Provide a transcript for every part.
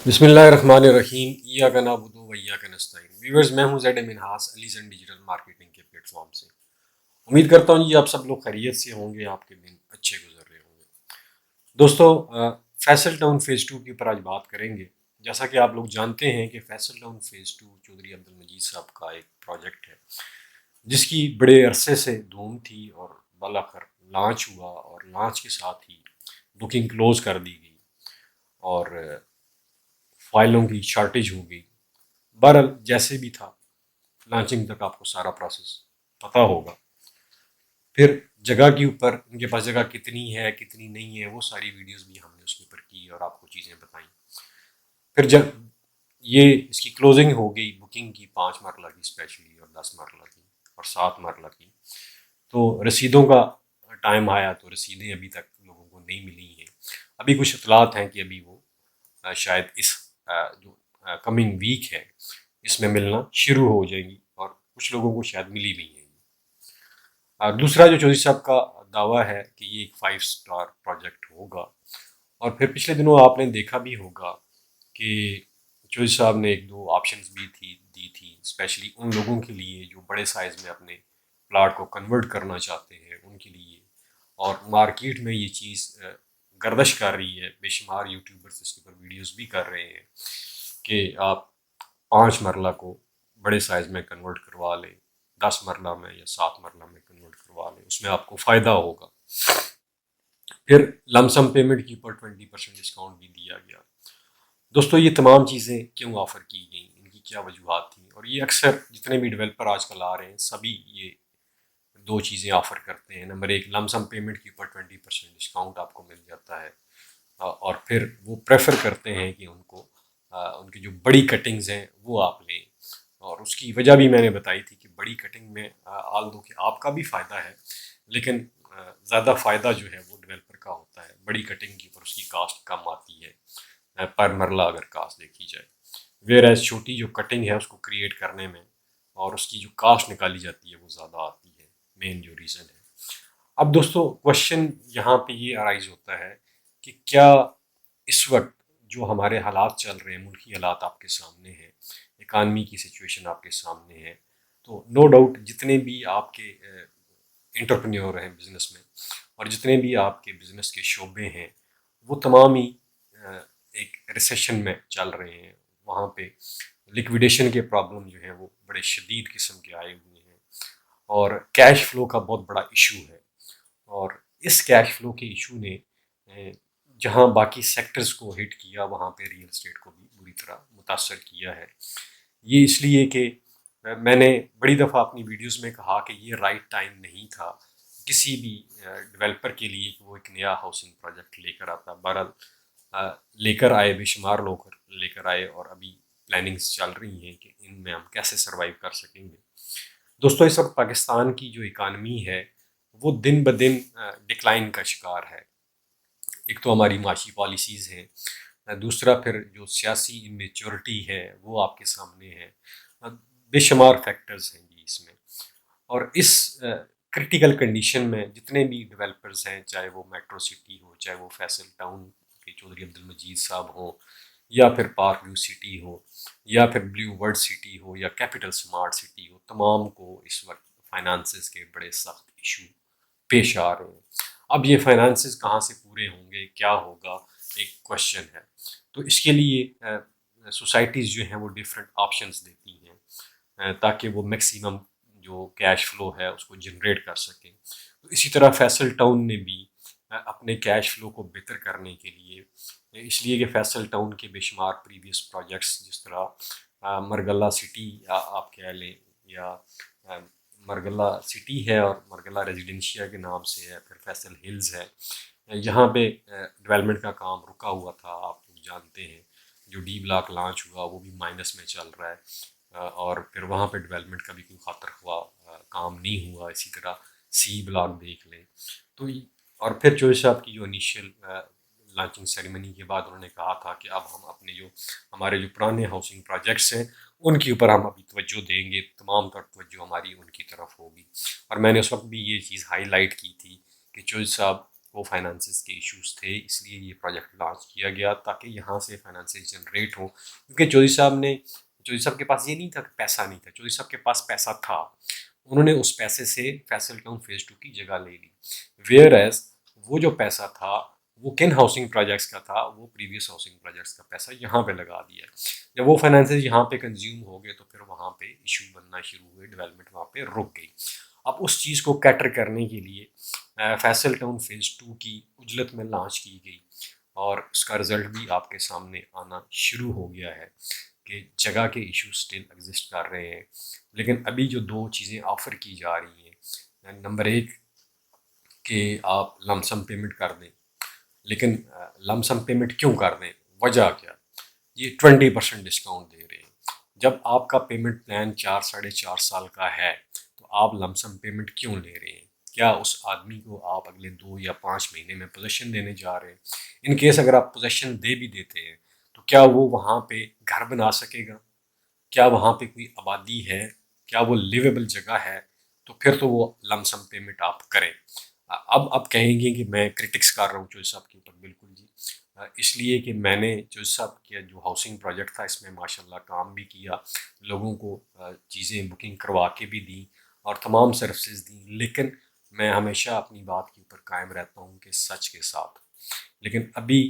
बिस्मिल्लाहिर्रहमानिर्रहीम इय्याका नअबुदु व इय्याका नस्तईन। व्यूअर्स, मैं हूं ज़ेड मिनहास अलीज़न डिजिटल मार्केटिंग के प्लेटफॉर्म से। उम्मीद करता हूं जी आप सब लोग खैरियत से होंगे, आपके दिन अच्छे गुजर रहे होंगे। दोस्तों, फैसल टाउन फ़ेज़ 2 के ऊपर आज बात करेंगे। जैसा कि आप लोग जानते हैं कि फैसल टाउन फ़ेज़ 2 चौधरी अब्दुल मजीद साहब का एक प्रोजेक्ट है, जिसकी बड़े अरसे से धूम थी और बालाखिर लॉन्च हुआ और लॉन्च के साथ ही बुकिंग क्लोज़ कर दी गई और फाइलों की शॉर्टेज हो गई। बहरहाल जैसे भी था, लॉन्चिंग तक आपको सारा प्रोसेस पता होगा। फिर जगह के ऊपर, उनके पास जगह कितनी है कितनी नहीं है, वो सारी वीडियोस भी हमने उसके ऊपर की और आपको चीज़ें बताई। फिर जब ये इसकी क्लोजिंग हो गई बुकिंग की, 5 मरला की स्पेशली और 10 मरला की और 7 मरला की, तो रसीदों का टाइम आया तो रसीदें अभी तक लोगों को नहीं मिली हैं। अभी कुछ इतलात हैं कि अभी वो शायद इस जो कमिंग वीक है इसमें मिलना शुरू हो जाएंगी और कुछ लोगों को शायद मिली भी हैं। दूसरा जो चौधरी साहब का दावा है कि ये एक 5 स्टार प्रोजेक्ट होगा। और फिर पिछले दिनों आपने देखा भी होगा कि चौधरी साहब ने एक दो ऑप्शंस भी दी थी स्पेशली उन लोगों के लिए जो बड़े साइज़ में अपने प्लाट को कन्वर्ट करना चाहते हैं उनके लिए। और मार्केट में ये चीज़ गर्दिश कर रही है, बेशुमार यूट्यूबर्स इसके ऊपर वीडियोस भी कर रहे हैं कि आप 5 मरला को बड़े साइज़ में कन्वर्ट करवा लें, 10 मरला में या 7 मरला में कन्वर्ट करवा लें, उसमें आपको फ़ायदा होगा। फिर लमसम पेमेंट के ऊपर 20% डिस्काउंट भी दिया गया। दोस्तों, ये तमाम चीज़ें क्यों ऑफ़र की गई, इनकी क्या वजूहत थी? और ये अक्सर जितने भी डेवलपर आजकल आ रहे हैं सभी ये दो चीज़ें ऑफ़र करते हैं। नंबर एक, लमसम पेमेंट के ऊपर 20% डिस्काउंट आपको मिल जाता है। और फिर वो प्रेफर करते हैं कि उनको उनकी जो बड़ी कटिंग्स हैं वो आप लें। और उसकी वजह भी मैंने बताई थी कि बड़ी कटिंग में आल दो कि आपका भी फ़ायदा है, लेकिन ज़्यादा फ़ायदा जो है वो डेवलपर का होता है। बड़ी कटिंग के ऊपर उसकी कास्ट कम आती है पर मरला अगर कास्ट देखी जाए, वेयर एज छोटी जो कटिंग है उसको क्रिएट करने में और उसकी जो कास्ट निकाली जाती है वो ज़्यादा आती है। मेन जो रीज़न है। अब दोस्तों, क्वेश्चन यहाँ पे ये अराइज होता है कि क्या इस वक्त जो हमारे हालात चल रहे हैं, मुल्की हालात आपके सामने हैं, इकानमी की सिचुएशन आपके सामने है, तो नो डाउट जितने भी आपके एंटरप्रेन्योर हैं बिजनेस में और जितने भी आपके बिजनेस के शोबे हैं वो तमाम ही एक रिसेशन में चल रहे हैं। वहाँ पे लिक्विडेशन के प्रॉब्लम जो है वो बड़े शदीद किस्म के आए हुए हैं और कैश फ्लो का बहुत बड़ा इशू है। और इस कैश फ्लो के इशू ने जहाँ बाकी सेक्टर्स को हिट किया, वहाँ पे रियल एस्टेट को भी बुरी तरह मुतासर किया है। ये इसलिए कि मैंने बड़ी दफ़ा अपनी वीडियोस में कहा कि ये राइट टाइम नहीं था किसी भी डेवलपर के लिए कि वो एक नया हाउसिंग प्रोजेक्ट लेकर आता। बहरहाल लेकर आए, बेशुमार लोग लेकर आए और अभी प्लानिंग्स चल रही हैं कि इनमें हम कैसे सर्वाइव कर सकेंगे। दोस्तों, इस वक्त पाकिस्तान की जो इकानमी है वो दिन ब दिन डिक्लाइन का शिकार है। एक तो हमारी माशी पॉलिसीज़ हैं, दूसरा फिर जो सियासी इमेच्योरिटी है वो आपके सामने है। बेशुमार फैक्टर्स हैं जी इसमें। और इस क्रिटिकल कंडीशन में जितने भी डेवलपर्स हैं, चाहे वो मेट्रो सिटी हो, चाहे वो फैसल टाउन के चौधरी अब्दुल मजीद साहब हो, या फिर पार्क व्यू सिटी हो, या फिर ब्लू वर्ल्ड सिटी हो, या कैपिटल स्मार्ट सिटी हो, तमाम को इस वक्त फाइनेंसेस के बड़े सख्त इशू पेश आ रहे हैं। अब ये फाइनेंसेस कहाँ से पूरे होंगे, क्या होगा, एक क्वेश्चन है। तो इसके लिए सोसाइटीज़ जो हैं वो डिफरेंट ऑप्शंस देती हैं ताकि वो मैक्सिमम जो कैश फ्लो है उसको जनरेट कर सकें। तो इसी तरह फैसल टाउन ने भी अपने कैश फ्लो को बेहतर करने के लिए, इसलिए कि फैसल टाउन के बेशुमार प्रीवियस प्रोजेक्ट्स, जिस तरह मरगला सिटी आप कह लें, या अ, मरगला सिटी है और मरगला रेजिडेंशिया के नाम से है, फिर फैसल हिल्स है, यहाँ पे डेवलपमेंट का काम रुका हुआ था, आप लोग जानते हैं। जो डी ब्लॉक लॉन्च हुआ वो भी माइनस में चल रहा है और फिर वहाँ पे डेवलपमेंट का भी कोई खातर हुआ काम नहीं हुआ। इसी तरह सी ब्लॉक देख लें। तो और फिर चौधरी साहब की जो इनिशियल लॉन्चिंग सेरेमनी के बाद उन्होंने कहा था कि अब हम अपने जो हमारे जो पुराने हाउसिंग प्रोजेक्ट्स हैं उनके ऊपर हम अभी तवज्जो देंगे, तमाम तर तवज्जो हमारी उनकी तरफ होगी। और मैंने उस वक्त भी ये चीज़ हाईलाइट की थी कि चौधरी साहब को फाइनेंसिस के इश्यूज थे, इसलिए ये प्रोजेक्ट लॉन्च किया गया ताकि यहाँ से फाइनेंसिस जनरेट हो। क्योंकि चौधरी साहब के पास ये नहीं था कि पैसा नहीं था, चौधरी साहब के पास पैसा था। उन्होंने उस पैसे से फैसल टाउन फेज 2 की जगह ले ली। वेयर एज वो जो पैसा था वो किन हाउसिंग प्रोजेक्ट्स का था, वो प्रीवियस हाउसिंग प्रोजेक्ट्स का पैसा यहाँ पे लगा दिया। जब वो फाइनेंसेस यहाँ पे कंज्यूम हो गए तो फिर वहाँ पे इशू बनना शुरू हुए, डेवलपमेंट वहाँ पे रुक गई। अब उस चीज़ को कैटर करने के लिए फैसल टाउन फेज़ 2 की उजलत में लॉन्च की गई और उसका रिजल्ट भी आपके सामने आना शुरू हो गया है कि जगह के इशू स्टिल एग्जिस्ट कर रहे हैं। लेकिन अभी जो दो चीज़ें ऑफ़र की जा रही हैं, नंबर एक कि आप लमसम पेमेंट कर दें, लेकिन लमसम पेमेंट क्यों कर दें, वजह क्या? ये 20% डिस्काउंट दे रहे हैं। जब आपका पेमेंट प्लान 4 साढ़े 4 साल का है तो आप लमसम पेमेंट क्यों ले रहे हैं? क्या उस आदमी को आप अगले 2 या 5 महीने में पोजेशन देने जा रहे हैं? इन केस अगर आप पोजेशन दे भी देते हैं तो क्या वो वहाँ पे घर बना सकेगा? क्या वहाँ पे कोई आबादी है? क्या वो लिवेबल जगह है? तो फिर तो वो लमसम पेमेंट आप करें। अब आप कहेंगे कि मैं क्रिटिक्स कर रहा हूँ चौधरी साहब के ऊपर, बिल्कुल जी। इसलिए कि मैंने चौधरी साहब के जो हाउसिंग प्रोजेक्ट था इसमें माशाल्लाह काम भी किया, लोगों को चीज़ें बुकिंग करवा के भी दी और तमाम सर्विसेज दी, लेकिन मैं हमेशा अपनी बात के ऊपर कायम रहता हूँ कि सच के साथ। लेकिन अभी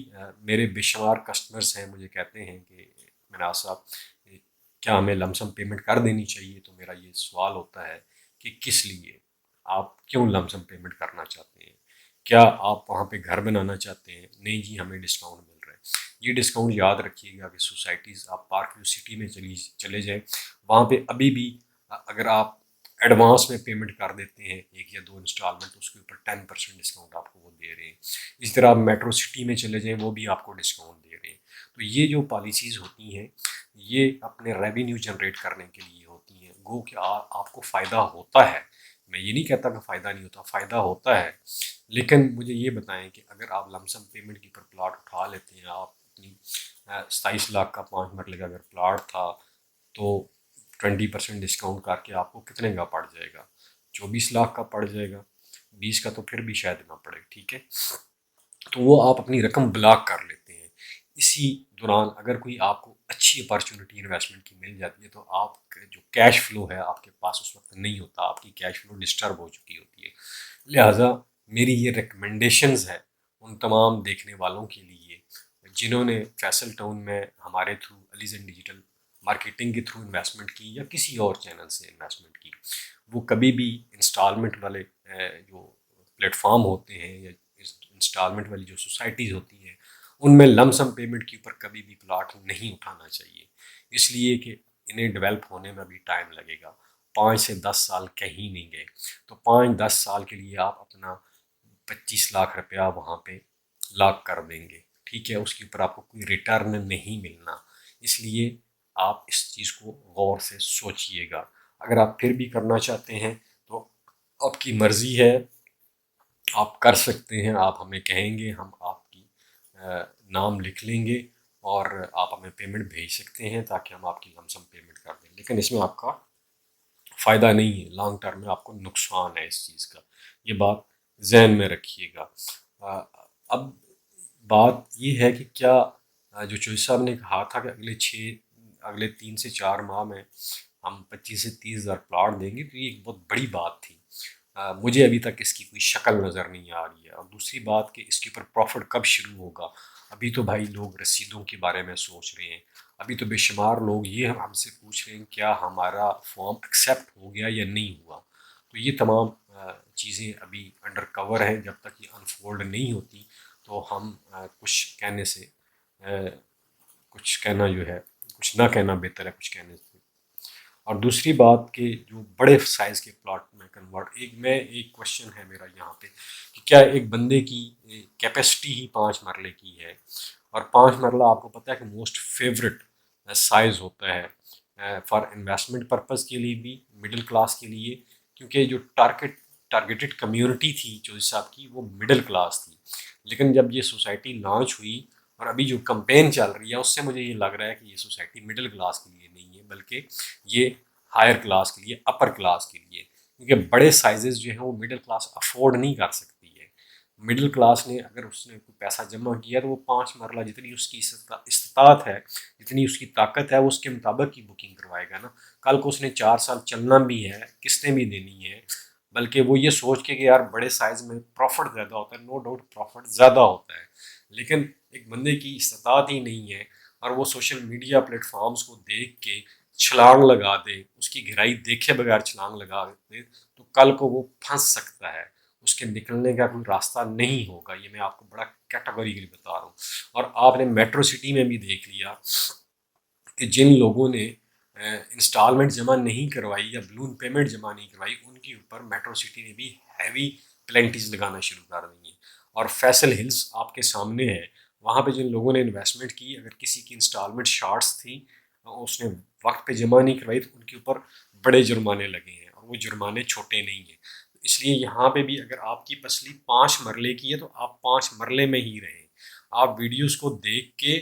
मेरे बेशुमार कस्टमर्स हैं, मुझे कहते हैं कि मिनाज साहब क्या हमें लमसम पेमेंट कर देनी चाहिए? तो मेरा ये सवाल होता है कि किस लिए? आप क्यों लमसम पेमेंट करना चाहते हैं? क्या आप वहाँ पे घर बनाना चाहते हैं? नहीं जी, हमें डिस्काउंट मिल रहा है। ये डिस्काउंट याद रखिएगा कि सोसाइटीज़, आप पार्क व्यू सिटी में चले जाएँ, वहाँ पे अभी भी अगर आप एडवांस में पेमेंट कर देते हैं 1 या 2 इंस्टॉलमेंट, उसके ऊपर 10% डिस्काउंट आपको वो दे रहे हैं। इसी तरह आप मेट्रो सिटी में चले जाएँ, वो भी आपको डिस्काउंट दे रहे हैं। तो ये जो पॉलिसीज़ होती हैं ये अपने रेवेन्यू जनरेट करने के लिए होती हैं। गो कि आपको फ़ायदा होता है, मैं ये नहीं कहता कि फ़ायदा नहीं होता, फ़ायदा होता है। लेकिन मुझे ये बताएं कि अगर आप लमसम पेमेंट के ऊपर प्लाट उठा लेते हैं, आप अपनी 27 लाख का 5 मरले का अगर प्लाट था तो 20% डिस्काउंट करके आपको कितने का पड़ जाएगा? 24 लाख का पड़ जाएगा। 20 का तो फिर भी शायद ना पड़े, ठीक है। तो वो आप अपनी रकम ब्लॉक कर लेते हैं। इसी दौरान अगर कोई आपको अच्छी अपॉर्चुनिटी इन्वेस्टमेंट की मिल जाती है तो आप जो कैश फ्लो है आपके पास उस वक्त नहीं होता, आपकी कैश फ्लो डिस्टर्ब हो चुकी होती है। लिहाजा मेरी ये रिकमेंडेशंस है उन तमाम देखने वालों के लिए जिन्होंने फैसल टाउन में हमारे थ्रू अलीजन डिजिटल मार्केटिंग के थ्रू इन्वेस्टमेंट की या किसी और चैनल से इन्वेस्टमेंट की, वो कभी भी इंस्टॉलमेंट वाले जो प्लेटफॉर्म होते हैं या इंस्टॉलमेंट वाली जो सोसाइटीज़ होती हैं उनमें लमसम पेमेंट के ऊपर कभी भी प्लाट नहीं उठाना चाहिए, इसलिए कि इन्हें डेवलप होने में भी टाइम लगेगा। 5 से 10 साल कहीं नहीं गए, तो 5-10 साल के लिए आप अपना 25 लाख रुपया वहाँ पे लॉक कर देंगे, ठीक है। उसके ऊपर आपको कोई रिटर्न नहीं मिलना, इसलिए आप इस चीज़ को गौर से सोचिएगा। अगर आप फिर भी करना चाहते हैं तो आपकी मर्ज़ी है, आप कर सकते हैं। आप हमें कहेंगे, हम आपकी नाम लिख लेंगे और आप हमें पेमेंट भेज सकते हैं ताकि हम आपकी लमसम पेमेंट कर दें। लेकिन इसमें आपका फ़ायदा नहीं है, लॉन्ग टर्म में आपको नुकसान है इस चीज़ का, ये बात जहन में रखिएगा। अब बात ये है कि क्या जो चौधरी साहब ने कहा था कि अगले 3 से 4 माह में हम 25 से 30 हज़ार प्लाट देंगे, तो ये एक बहुत बड़ी बात थी। मुझे अभी तक इसकी कोई शक्ल नज़र नहीं आ रही है। और दूसरी बात कि इसके ऊपर प्रॉफिट कब शुरू होगा, अभी तो भाई लोग रसीदों के बारे में सोच रहे हैं। अभी तो बेशुमार लोग ये हमसे पूछ रहे हैं क्या हमारा फॉर्म एक्सेप्ट हो गया या नहीं हुआ। तो ये तमाम चीज़ें अभी अंडर कवर हैं, जब तक ये अनफोल्ड नहीं होती तो हम कुछ कहने से कुछ कहना जो है, कुछ ना कहना बेहतर है कुछ कहने से। और दूसरी बात कि जो बड़े साइज़ के प्लॉट में कन्वर्ट, एक क्वेश्चन है मेरा यहाँ पे कि क्या एक बंदे की कैपेसिटी ही 5 मरले की है? और 5 मरला आपको पता है कि मोस्ट फेवरेट साइज़ होता है फॉर इन्वेस्टमेंट पर्पज़ के लिए भी, मिडिल क्लास के लिए, क्योंकि जो टारगेटेड कम्युनिटी थी चौधरी साहब की वो मिडिल क्लास थी। लेकिन जब ये सोसाइटी लॉन्च हुई और अभी जो कंपेन चल रही है उससे मुझे ये लग रहा है कि ये सोसाइटी मिडिल क्लास के लिए नहीं है, बल्कि ये हायर क्लास के लिए, अपर क्लास के लिए, क्योंकि बड़े साइजेस जो हैं वो मिडिल क्लास अफोर्ड नहीं कर सकती है। मिडिल क्लास ने अगर उसने कोई पैसा जमा किया तो वो 5 मरला जितनी उसकी इस्तात है, जितनी उसकी ताकत है, वो उसके मुताबिक ही बुकिंग करवाएगा ना। कल को उसने 4 साल चलना भी है, किस्तें भी देनी है, बल्कि वो ये सोच के कि यार बड़े साइज में प्रॉफिट ज़्यादा होता है, नो डाउट प्रॉफिट ज़्यादा होता है, लेकिन एक बंदे की इस्तात ही नहीं है और वो सोशल मीडिया प्लेटफॉर्म्स को देख के छलांग लगा दे, उसकी गहराई देखे बगैर छलांग लगा दे, तो कल को वो फंस सकता है, उसके निकलने का कोई रास्ता नहीं होगा। ये मैं आपको बड़ा कैटेगोरिकली बता रहा हूँ। और आपने मेट्रो सिटी में भी देख लिया कि जिन लोगों ने इंस्टॉलमेंट जमा नहीं करवाई या बलून पेमेंट जमा नहीं करवाई, उनके ऊपर मेट्रो सिटी ने भी हैवी पेनल्टीज लगाना शुरू कर दी हैं। और फैसल हिल्स आपके सामने है, वहाँ पे जिन लोगों ने इन्वेस्टमेंट की, अगर किसी की इंस्टॉलमेंट शार्ट्स थी, उसने वक्त पे जमा नहीं करवाई, तो उनके ऊपर बड़े जुर्माने लगे हैं, और वो जुर्माने छोटे नहीं हैं। इसलिए यहाँ पे भी अगर आपकी पसली 5 मरले की है तो आप 5 मरले में ही रहें। आप वीडियोस को देख के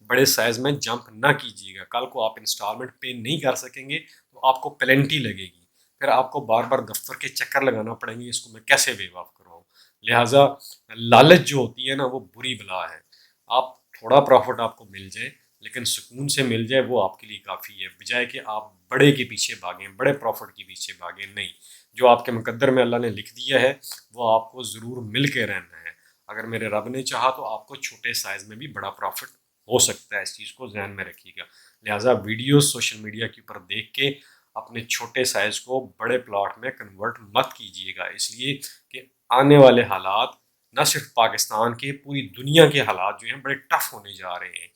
बड़े साइज में जंप ना कीजिएगा। कल को आप इंस्टॉलमेंट पे नहीं कर सकेंगे तो आपको पेनल्टी लगेगी, फिर आपको बार बार दफ्तर के चक्कर लगाना पड़ेंगे, इसको मैं कैसे वेव ऑफ करवाऊँ। लिहाजा लालच जो होती है ना, वो बुरी बला है। आप थोड़ा प्रॉफिट आपको मिल जाए, लेकिन सुकून से मिल जाए, वो आपके लिए काफ़ी है, बजाय कि आप बड़े के पीछे भागें, बड़े प्रॉफिट के पीछे भागें। नहीं, जो आपके मुकद्दर में अल्लाह ने लिख दिया है वो आपको ज़रूर मिल के रहना है। अगर मेरे रब ने चाहा तो आपको छोटे साइज़ में भी बड़ा प्रॉफिट हो सकता है, इस चीज़ को ध्यान में रखिएगा। लिहाजा वीडियोस सोशल मीडिया के ऊपर देख के अपने छोटे साइज़ को बड़े प्लॉट में कन्वर्ट मत कीजिएगा, इसलिए कि आने वाले हालात न सिर्फ पाकिस्तान के, पूरी दुनिया के हालात जो हैं बड़े टफ होने जा रहे हैं।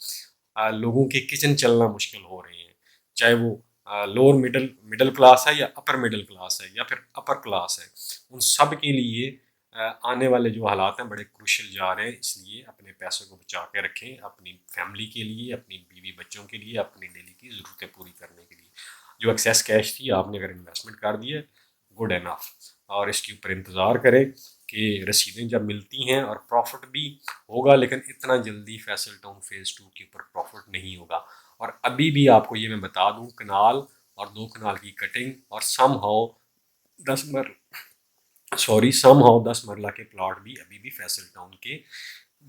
लोगों के किचन चलना मुश्किल हो रहे हैं, चाहे वो लोअर मिडिल मिडिल क्लास है या अपर मिडिल क्लास है या फिर अपर क्लास है, उन सब के लिए आने वाले जो हालात हैं बड़े क्रूशल जा रहे हैं। इसलिए अपने पैसों को बचा के रखें, अपनी फैमिली के लिए, अपनी बीवी बच्चों के लिए, अपनी डेली की ज़रूरतें पूरी करने के लिए। जो एक्सेस कैश थी आपने अगर इन्वेस्टमेंट कर दिया, गुड एनफ, और इसके ऊपर इंतज़ार करें कि रसीदें जब मिलती हैं, और प्रॉफिट भी होगा, लेकिन इतना जल्दी फैसल टाउन फेज़ 2 के ऊपर प्रॉफिट नहीं होगा। और अभी भी आपको ये मैं बता दूं, कनाल और 2 कनाल की कटिंग और सम हाउ 10 मरला के प्लॉट भी अभी भी फैसल टाउन के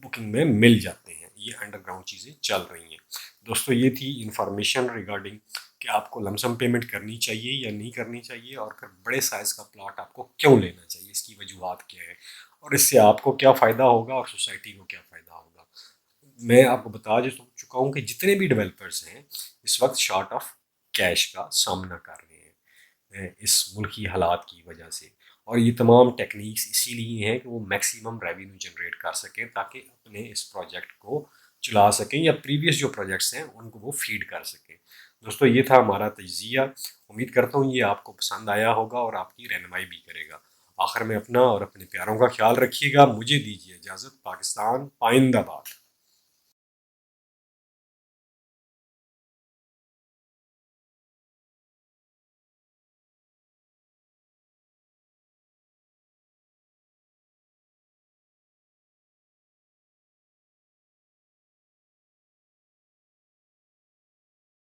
बुकिंग में मिल जाते हैं। ये अंडरग्राउंड चीज़ें चल रही हैं। दोस्तों, ये थी इंफॉर्मेशन रिगार्डिंग कि आपको लमसम पेमेंट करनी चाहिए या नहीं करनी चाहिए, और फिर बड़े साइज़ का प्लॉट आपको क्यों लेना चाहिए, इसकी वजूहत क्या है, और इससे आपको क्या फ़ायदा होगा और सोसाइटी को क्या फ़ायदा होगा। मैं आपको बता चुका हूँ कि जितने भी डेवलपर्स हैं इस वक्त शॉर्ट ऑफ कैश का सामना कर रहे हैं इस मुल्की हालात की वजह से, और ये तमाम टेक्निक्स इसीलिए हैं कि वो मैक्सिमम रेवेन्यू जनरेट कर सकें, ताकि अपने इस प्रोजेक्ट को चला सकें या प्रीवियस जो प्रोजेक्ट्स हैं उनको वो फीड कर सकें। दोस्तों, ये था हमारा तजिया। उम्मीद करता हूँ ये आपको पसंद आया होगा और आपकी रहनुमाई भी करेगा। आखिर में अपना और अपने प्यारों का ख्याल रखिएगा। मुझे दीजिए इजाज़त। पाकिस्तान पाइंदाबाद।